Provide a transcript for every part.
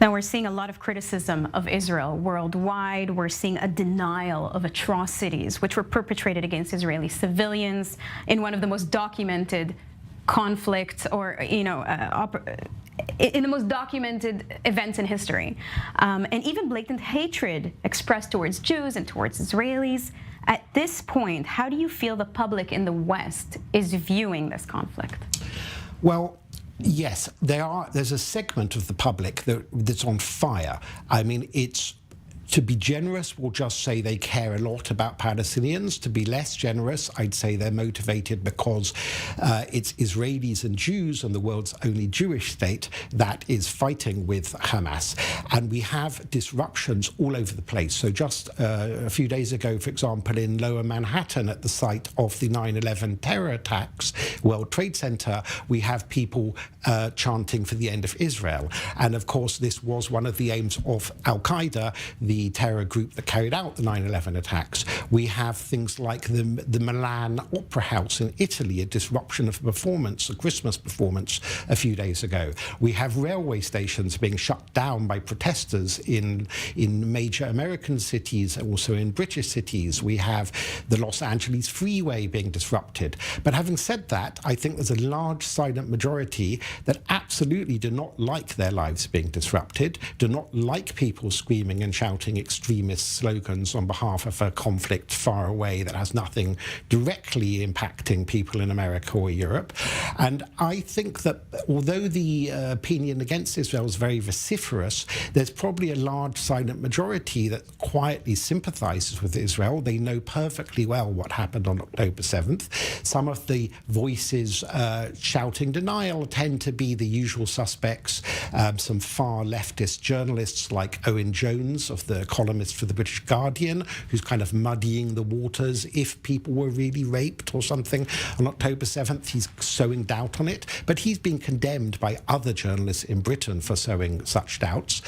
Now, we're seeing a lot of criticism of Israel worldwide. We're seeing a denial of atrocities which were perpetrated against Israeli civilians in one of the most documented conflicts, or in the most documented events in history, and even blatant hatred expressed towards Jews and towards Israelis. At this point, how do you feel the public in the West is viewing this conflict? Well, yes, there's a segment of the public that's on fire. I mean, to be generous, we'll just say they care a lot about Palestinians. To be less generous, I'd say they're motivated because it's Israelis and Jews and the world's only Jewish state that is fighting with Hamas. And we have disruptions all over the place. So just a few days ago, for example, in Lower Manhattan, at the site of the 9/11 terror attacks, World Trade Center, we have people chanting for the end of Israel. And of course, this was one of the aims of Al-Qaeda, the terror group that carried out the 9/11 attacks. We have things like the Milan Opera House in Italy, a disruption of a performance, a Christmas performance a few days ago. We have railway stations being shut down by protesters in major American cities, also in British cities. We have the Los Angeles freeway being disrupted. But having said that, I think there's a large silent majority that absolutely do not like their lives being disrupted, do not like people screaming and shouting extremist slogans on behalf of a conflict far away that has nothing directly impacting people in America or Europe. And I think that although the opinion against Israel is very vociferous, there's probably a large silent majority that quietly sympathizes with Israel. They know perfectly well what happened on October 7th. Some of the voices shouting denial tend to be the usual suspects, some far leftist journalists like Owen Jones, of the columnist for the British Guardian, who's kind of muddying the waters if people were really raped or something on October 7th. He's sowing doubt on it, but he's been condemned by other journalists in Britain for sowing such doubts.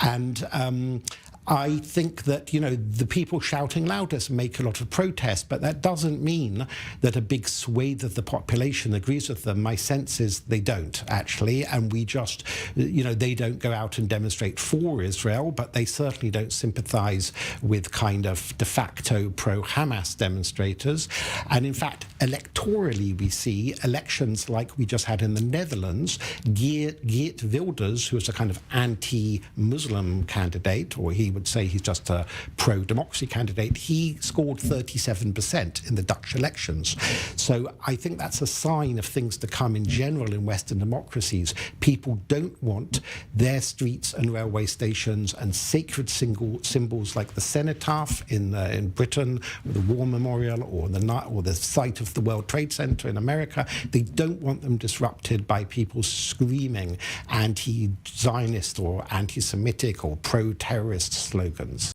And I think that, the people shouting loudest make a lot of protest, but that doesn't mean that a big swathe of the population agrees with them. My sense is they don't, actually, and we just, they don't go out and demonstrate for Israel, but they certainly don't sympathize with kind of de facto pro-Hamas demonstrators. And in fact, electorally, we see elections like we just had in the Netherlands. Geert Wilders, who is a kind of anti-Muslim candidate, or he would say he's just a pro-democracy candidate, he scored 37% in the Dutch elections. So I think that's a sign of things to come in general in Western democracies. People don't want their streets and railway stations and sacred symbols like the cenotaph in Britain, or the War Memorial, or the site of the World Trade Center in America. They don't want them disrupted by people screaming anti-Zionist or anti-Semitic or pro-terrorist slogans.